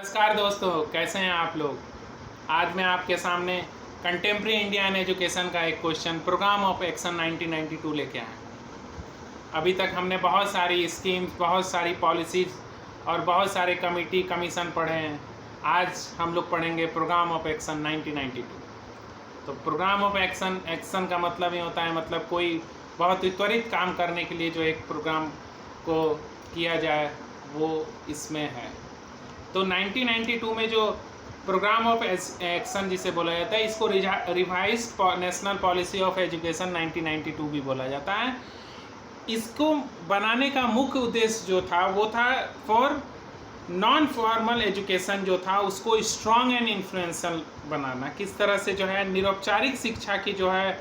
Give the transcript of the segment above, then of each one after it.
नमस्कार दोस्तों, कैसे हैं आप लोग। आज मैं आपके सामने कंटेम्प्रेरी इंडिया एंड एजुकेशन का एक क्वेश्चन प्रोग्राम ऑफ एक्शन 1992 लेके आए। अभी तक हमने बहुत सारी स्कीम्स, बहुत सारी पॉलिसीज़ और बहुत सारे कमीशन पढ़े हैं। आज हम लोग पढ़ेंगे प्रोग्राम ऑफ एक्शन 1992। तो प्रोग्राम ऑफ एक्शन का मतलब ये होता है, मतलब कोई बहुत ही त्वरित काम करने के लिए जो एक प्रोग्राम को किया जाए वो इसमें है। तो 1992 में जो प्रोग्राम ऑफ एक्शन जिसे बोला जाता है, इसको revised national policy of education 1992 भी बोला जाता है। इसको बनाने का मुख्य उद्देश्य जो था वो था फॉर नॉन फॉर्मल एजुकेशन जो था उसको स्ट्रॉन्ग एंड इन्फ्लुएंशियल बनाना। किस तरह से जो है निरौपचारिक शिक्षा की जो है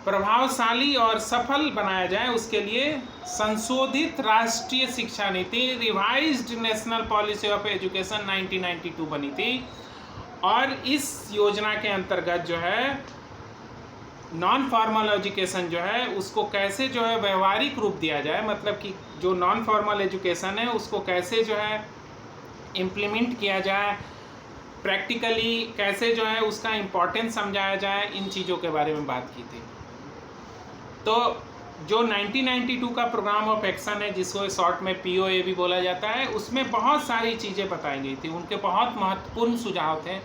प्रभावशाली और सफल बनाया जाए, उसके लिए संशोधित राष्ट्रीय शिक्षा नीति revised national policy of education 1992 बनी थी। और इस योजना के अंतर्गत जो है नॉन फॉर्मल एजुकेशन जो है उसको कैसे जो है व्यवहारिक रूप दिया जाए, मतलब कि जो नॉन फॉर्मल एजुकेशन है उसको कैसे जो है इम्प्लीमेंट किया जाए, प्रैक्टिकली कैसे जो है उसका इम्पोर्टेंस समझाया जाए, इन चीज़ों के बारे में बात की थी। तो जो 1992 का प्रोग्राम ऑफ एक्शन है, जिसको शॉर्ट में POA भी बोला जाता है, उसमें बहुत सारी चीज़ें बताई गई थी। उनके बहुत महत्वपूर्ण सुझाव थे,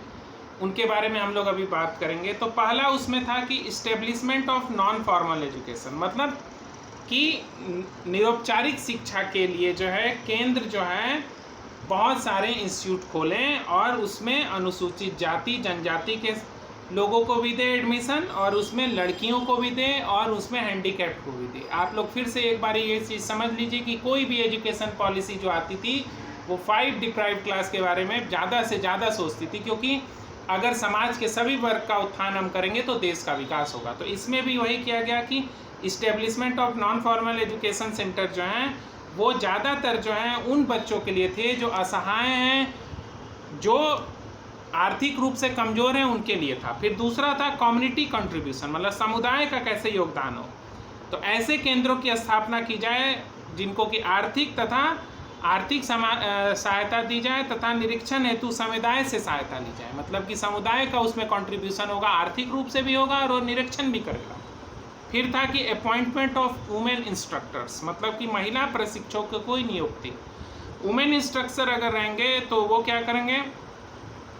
उनके बारे में हम लोग अभी बात करेंगे। तो पहला उसमें था कि establishment of non formal education, मतलब कि निरौपचारिक शिक्षा के लिए जो है केंद्र जो है बहुत सारे इंस्टीट्यूट खोलें और उसमें अनुसूचित जाति जनजाति के लोगों को भी दे एडमिशन, और उसमें लड़कियों को भी दे और उसमें हैंडीकैप्ड को भी दे। आप लोग फिर से एक बार ये चीज़ समझ लीजिए कि कोई भी एजुकेशन पॉलिसी जो आती थी वो 5 डिप्राइव्ड क्लास के बारे में ज़्यादा से ज़्यादा सोचती थी, क्योंकि अगर समाज के सभी वर्ग का उत्थान हम करेंगे तो देश का विकास होगा। तो इसमें भी वही किया गया कि establishment of non formal education centre जो हैं वो ज़्यादातर जो हैं उन बच्चों के लिए थे जो असहाय हैं, जो आर्थिक रूप से कमज़ोर हैं, उनके लिए था। फिर दूसरा था कम्युनिटी कंट्रीब्यूशन, मतलब समुदाय का कैसे योगदान हो। तो ऐसे केंद्रों की स्थापना की जाए जिनको कि आर्थिक सहायता दी जाए तथा निरीक्षण हेतु समुदाय से सहायता ली जाए, मतलब कि समुदाय का उसमें कंट्रीब्यूशन होगा, आर्थिक रूप से भी होगा और निरीक्षण भी करेगा। फिर था कि अपॉइंटमेंट ऑफ वुमेन इंस्ट्रक्टर्स, मतलब कि महिला प्रशिक्षकों को नियुक्ति। वुमेन इंस्ट्रक्टर अगर रहेंगे तो वो क्या करेंगे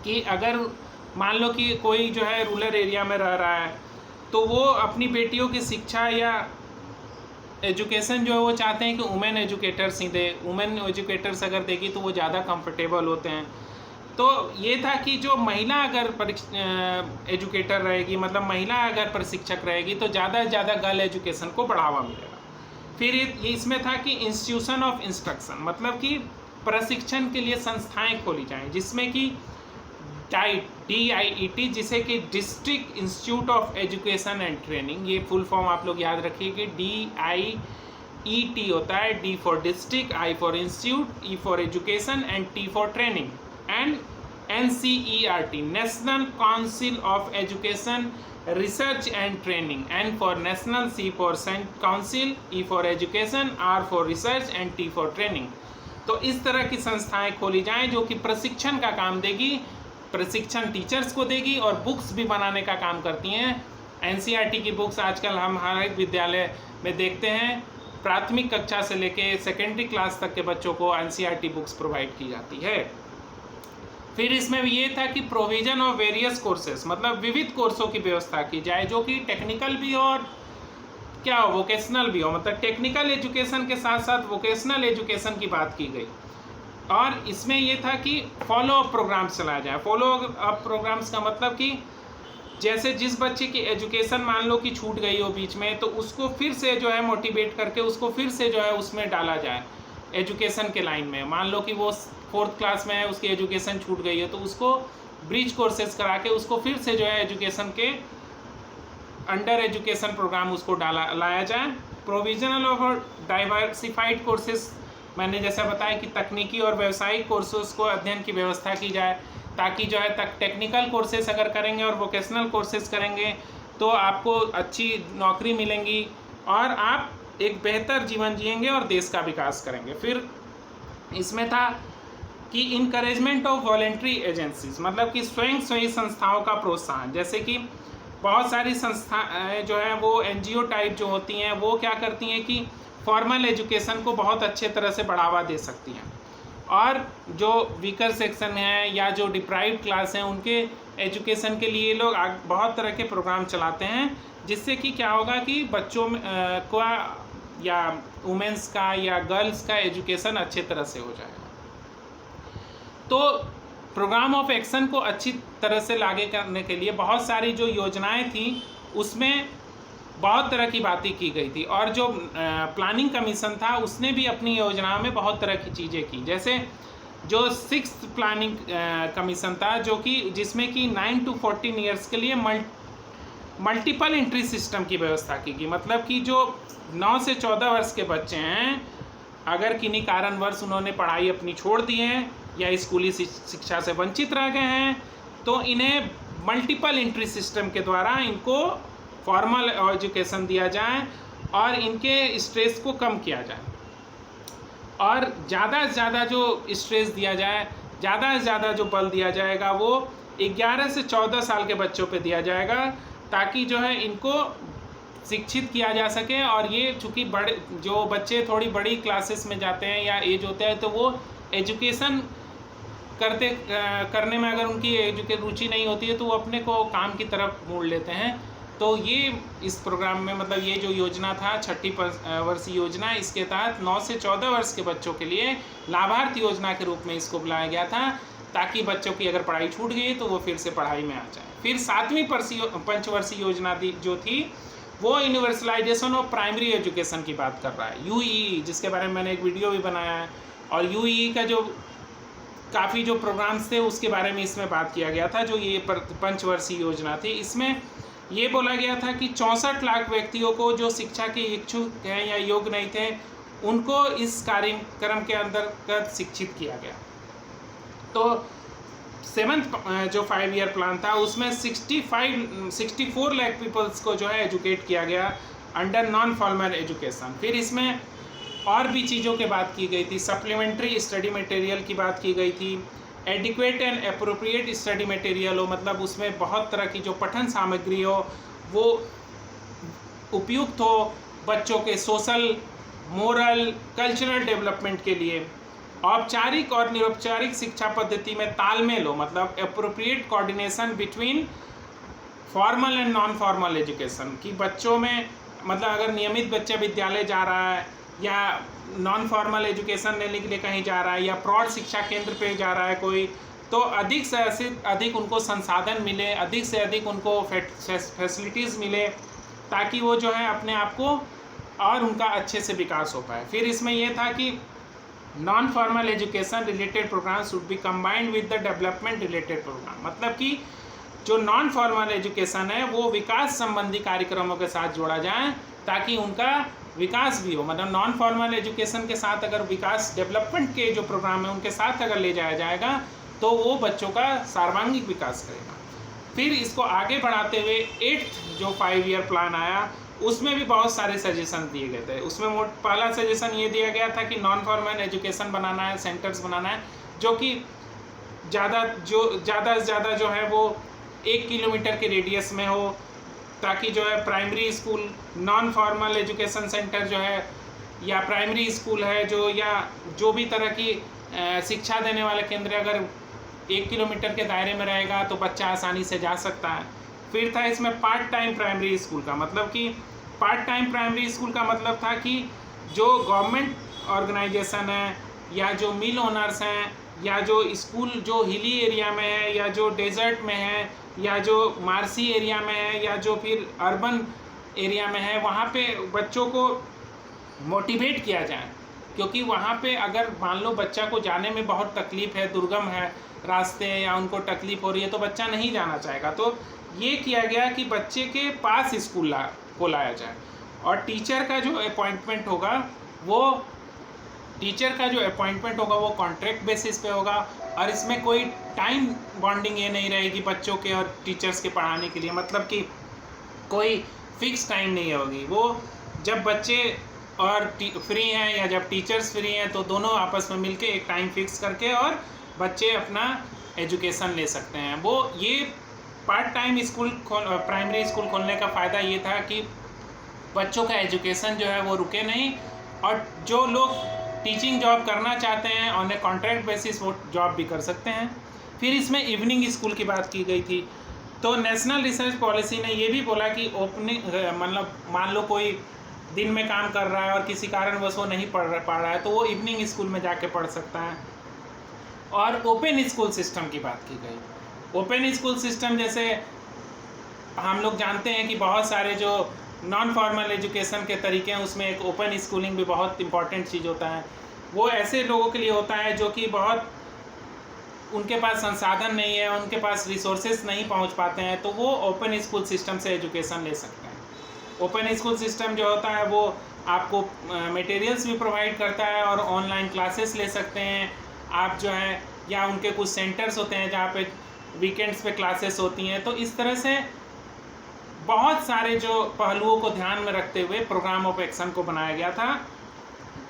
कि अगर मान लो कि कोई जो है रूरल एरिया में रह रहा है तो वो अपनी बेटियों की शिक्षा या एजुकेशन जो है वो चाहते हैं कि वुमेन एजुकेटर्स ही दे। वुमेन एजुकेटर्स अगर देगी तो वो ज़्यादा कंफर्टेबल होते हैं। तो ये था कि जो महिला अगर एजुकेटर रहेगी, मतलब महिला अगर प्रशिक्षक रहेगी तो ज़्यादा से ज़्यादा गर्ल एजुकेशन को बढ़ावा मिलेगा। फिर ये इसमें था कि इंस्टीट्यूशन ऑफ इंस्ट्रक्शन, मतलब कि प्रशिक्षण के लिए संस्थाएं खोली जाएं, जिसमें कि DIET, जिसे कि district institute of education and training, ये फुल फॉर्म आप लोग याद रखिए कि DIET होता है, D for district, I for institute, E for education and T for training, and NCERT national council of education research and training, N for national, C for council, E for education, R for research and T for training. तो इस तरह की संस्थाएं खोली जाएं जो कि प्रशिक्षण का काम देगी, प्रशिक्षण टीचर्स को देगी और बुक्स भी बनाने का काम करती हैं। NCERT की बुक्स आजकल हम हर एक विद्यालय में देखते हैं, प्राथमिक कक्षा से लेके सेकेंडरी क्लास तक के बच्चों को NCERT बुक्स प्रोवाइड की जाती है। फिर इसमें ये था कि प्रोविजन ऑफ वेरियस कोर्सेज, मतलब विविध कोर्सों की व्यवस्था की जाए जो कि टेक्निकल भी हो और क्या हो वोकेशनल भी हो, मतलब टेक्निकल एजुकेशन के साथ साथ वोकेशनल एजुकेशन की बात की गई। और इसमें ये था कि फॉलो अप प्रोग्राम्स चलाया जाए। फॉलो अप प्रोग्राम्स का मतलब कि जैसे जिस बच्चे की एजुकेशन मान लो कि छूट गई हो बीच में, तो उसको फिर से जो है मोटिवेट करके उसको फिर से जो है उसमें डाला जाए एजुकेशन के लाइन में। मान लो कि वो 4th क्लास में है, उसकी एजुकेशन छूट गई है, तो उसको ब्रिज कोर्सेज करा के उसको फिर से जो है एजुकेशन के अंडर एजुकेशन प्रोग्राम उसको लाया जाए। प्रोविजनल ऑफ डाइवर्सिफाइड कोर्सेज, मैंने जैसा बताया कि तकनीकी और व्यावसायिक कोर्सेज को अध्ययन की व्यवस्था की जाए, ताकि जो है टेक्निकल कोर्सेज अगर करेंगे और वोकेशनल कोर्सेज करेंगे तो आपको अच्छी नौकरी मिलेंगी और आप एक बेहतर जीवन जिएंगे और देश का विकास करेंगे। फिर इसमें था कि इनकरेजमेंट ऑफ वॉलेंट्री एजेंसीज, मतलब कि स्वयं सेवी संस्थाओं का प्रोत्साहन। जैसे कि बहुत सारी संस्थाएं जो है वो एनजीओ टाइप जो होती हैं वो क्या करती हैं कि फॉर्मल एजुकेशन को बहुत अच्छे तरह से बढ़ावा दे सकती हैं, और जो वीकर सेक्शन है या जो डिप्राइव्ड क्लास हैं उनके एजुकेशन के लिए लोग बहुत तरह के प्रोग्राम चलाते हैं, जिससे कि क्या होगा कि बच्चों का या वुमेंस का या गर्ल्स का एजुकेशन अच्छे तरह से हो जाएगा। तो प्रोग्राम ऑफ एक्शन को अच्छी तरह से लागू करने के लिए बहुत सारी जो योजनाएं थी उसमें बहुत तरह की बातें की गई थी, और जो प्लानिंग कमीशन था उसने भी अपनी योजनाओं में बहुत तरह की चीज़ें की। जैसे जो 6th प्लानिंग कमीशन था, जो कि जिसमें कि 9 to 14 ईयर्स के लिए मल्टीपल एंट्री सिस्टम की व्यवस्था की गई। मतलब कि जो 9 से 14 वर्ष के बच्चे हैं, अगर किन्हीं कारणवश उन्होंने पढ़ाई अपनी छोड़ दी है या स्कूली शिक्षा से वंचित रह गए हैं, तो इन्हें मल्टीपल एंट्री सिस्टम के द्वारा इनको फॉर्मल एजुकेशन दिया जाए और इनके स्ट्रेस को कम किया जाए, और ज़्यादा से ज़्यादा जो स्ट्रेस दिया जाए, ज़्यादा से ज़्यादा जो बल दिया जाएगा वो 11 से 14 साल के बच्चों पे दिया जाएगा, ताकि जो है इनको शिक्षित किया जा सके। और ये चूँकि बड़े जो बच्चे थोड़ी बड़ी क्लासेस में जाते हैं या एज होता है, तो वो एजुकेशन करने में अगर उनकी रुचि नहीं होती है तो वो अपने को काम की तरफ मोड़ लेते हैं। तो ये इस प्रोग्राम में, मतलब ये जो योजना था 6ठी वर्षीय योजना, इसके तहत 9 से 14 वर्ष के बच्चों के लिए लाभार्थी योजना के रूप में इसको बुलाया गया था, ताकि बच्चों की अगर पढ़ाई छूट गई तो वो फिर से पढ़ाई में आ जाए। फिर 7वीं पंचवर्षीय योजना जो थी वो यूनिवर्सलाइजेशन ऑफ प्राइमरी एजुकेशन की बात कर रहा है, यूईई, जिसके बारे में मैंने एक वीडियो भी बनाया है। और यूईई का जो काफ़ी जो प्रोग्राम्स थे उसके बारे में इसमें बात किया गया था। जो ये पंचवर्षीय योजना थी, इसमें ये बोला गया था कि 64 लाख व्यक्तियों को जो शिक्षा के इच्छुक हैं या योग्य नहीं थे, उनको इस कार्यक्रम के अंतर्गत शिक्षित किया गया। तो 7th जो 5 ईयर प्लान था उसमें 64 लाख पीपल्स को जो है एजुकेट किया गया अंडर नॉन फॉर्मल एजुकेशन। फिर इसमें और भी चीज़ों की बात की गई थी, सप्लीमेंट्री स्टडी मटेरियल की बात की गई थी, adequate and appropriate study material हो, मतलब उसमें बहुत तरह की जो पठन सामग्री हो वो उपयुक्त हो बच्चों के सोशल, मोरल, कल्चरल डेवलपमेंट के लिए। औपचारिक और निरौपचारिक शिक्षा पद्धति में तालमेल हो, मतलब appropriate coordination between formal and non formal education, कि बच्चों में, मतलब अगर नियमित बच्चा विद्यालय जा रहा है या नॉन फॉर्मल एजुकेशन लेने के लिए कहीं जा रहा है या प्रौढ़ शिक्षा केंद्र पे जा रहा है कोई, तो अधिक से अधिक उनको संसाधन मिले, अधिक से अधिक उनको फैसिलिटीज़ मिले, ताकि वो जो है अपने आप को और उनका अच्छे से विकास हो पाए। फिर इसमें यह था कि non formal education related programme should be combined with the development related programme, मतलब कि जो नॉन फॉर्मल एजुकेशन है वो विकास संबंधी कार्यक्रमों के साथ जोड़ा जाए, ताकि उनका विकास भी हो। मतलब नॉन फॉर्मल एजुकेशन के साथ अगर विकास, डेवलपमेंट के जो प्रोग्राम है उनके साथ अगर ले जाया जाएगा तो वो बच्चों का सर्वांगीण विकास करेगा। फिर इसको आगे बढ़ाते हुए 8th जो 5 ईयर प्लान आया उसमें भी बहुत सारे सजेशन दिए गए थे। उसमें पहला सजेशन ये दिया गया था कि नॉन फॉर्मल एजुकेशन बनाना है, सेंटर्स बनाना है जो कि ज़्यादा से ज़्यादा जो है वो 1 किलोमीटर के रेडियस में हो, ताकि जो है primary school, non formal education centre जो है या प्राइमरी स्कूल है जो, या जो भी तरह की शिक्षा देने वाले केंद्र अगर 1 किलोमीटर के दायरे में रहेगा तो बच्चा आसानी से जा सकता है। फिर था इसमें पार्ट टाइम प्राइमरी स्कूल का, मतलब कि पार्ट टाइम प्राइमरी स्कूल का मतलब था कि जो गवर्नमेंट ऑर्गेनाइजेशन है या जो मिल ओनर्स हैं या जो स्कूल जो हिली एरिया में है या जो डेजर्ट में है या जो मार्सी एरिया में है या जो फिर अर्बन एरिया में है, वहाँ पे बच्चों को मोटिवेट किया जाए, क्योंकि वहाँ पे अगर मान लो बच्चा को जाने में बहुत तकलीफ़ है, दुर्गम है रास्ते या उनको तकलीफ़ हो रही है तो बच्चा नहीं जाना चाहेगा। तो ये किया गया कि बच्चे के पास स्कूल को लाया जाए, और टीचर का जो अपॉइंटमेंट होगा वो कॉन्ट्रैक्ट बेसिस पे होगा, और इसमें कोई टाइम बॉन्डिंग ये नहीं रहेगी बच्चों के और टीचर्स के पढ़ाने के लिए, मतलब कि कोई फिक्स टाइम नहीं होगी। वो जब बच्चे और फ्री हैं या जब टीचर्स फ्री हैं तो दोनों आपस में मिलके एक टाइम फिक्स करके और बच्चे अपना एजुकेशन ले सकते हैं। वो ये part time school primary school खोलने का फ़ायदा ये था कि बच्चों का एजुकेशन जो है वो रुके नहीं, और जो लोग टीचिंग जॉब करना चाहते हैं ऑन ए कॉन्ट्रैक्ट बेसिस वो जॉब भी कर सकते हैं। फिर इसमें इवनिंग स्कूल की बात की गई थी। तो नेशनल रिसर्च पॉलिसी ने ये भी बोला कि ओपनिंग मतलब मान लो कोई दिन में काम कर रहा है और किसी कारणवश वो नहीं पढ़ पा रहा है तो वो इवनिंग स्कूल में जाके पढ़ सकता है। और ओपन स्कूल सिस्टम की बात की गई। ओपन स्कूल सिस्टम जैसे हम लोग जानते हैं कि बहुत सारे जो नॉन फॉर्मल एजुकेशन के तरीके हैं उसमें एक ओपन स्कूलिंग भी बहुत इंपॉर्टेंट चीज़ होता है। वो ऐसे लोगों के लिए होता है जो कि बहुत उनके पास संसाधन नहीं है, उनके पास रिसोर्सेज नहीं पहुंच पाते हैं, तो वो ओपन स्कूल सिस्टम से एजुकेशन ले सकते हैं। ओपन स्कूल सिस्टम जो होता है वो आपको मटेरियल्स भी प्रोवाइड करता है और ऑनलाइन क्लासेस ले सकते हैं आप जो है, या उनके कुछ सेंटर्स होते हैं जहाँ पे वीकेंड्स पे क्लासेस होती हैं। तो इस तरह से बहुत सारे जो पहलुओं को ध्यान में रखते हुए प्रोग्राम ऑफ एक्शन को बनाया गया था,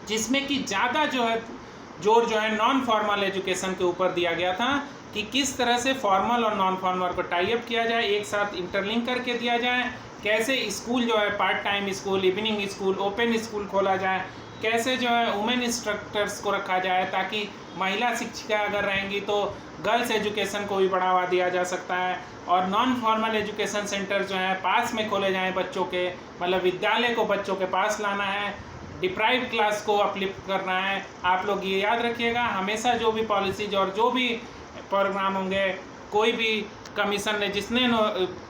जिसमें कि ज़्यादा जो है जोर जो है नॉन फॉर्मल एजुकेशन के ऊपर दिया गया था कि किस तरह से फॉर्मल और नॉन फॉर्मल को टाई अप किया जाए, एक साथ इंटरलिंक करके दिया जाए, कैसे स्कूल जो है part time school, evening school, open school खोला जाए, कैसे जो है वुमेन इंस्ट्रक्टर्स को रखा जाए ताकि महिला शिक्षिका अगर रहेंगी तो गर्ल्स एजुकेशन को भी बढ़ावा दिया जा सकता है, और नॉन फॉर्मल एजुकेशन सेंटर जो है पास में खोले जाएं बच्चों के, मतलब विद्यालय को बच्चों के पास लाना है, डिप्राइव्ड क्लास को अपलिफ्ट करना है। आप लोग ये याद रखिएगा, हमेशा जो भी पॉलिसीज और जो भी प्रोग्राम होंगे, कोई भी कमीशन ने जिसने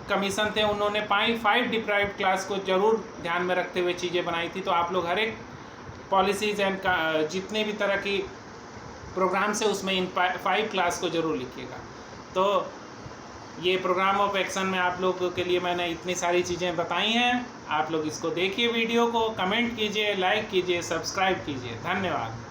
कमीशन थे उन्होंने 5 डिप्राइव्ड क्लास को जरूर ध्यान में रखते हुए चीज़ें बनाई थी। तो आप लोग हर एक पॉलिसीज़ एंड जितने भी तरह की प्रोग्राम से उसमें इन 5 क्लास को जरूर लिखिएगा। तो ये प्रोग्राम ऑफ एक्शन में आप लोगों के लिए मैंने इतनी सारी चीज़ें बताई हैं। आप लोग इसको देखिए, वीडियो को कमेंट कीजिए, लाइक कीजिए, सब्सक्राइब कीजिए। धन्यवाद।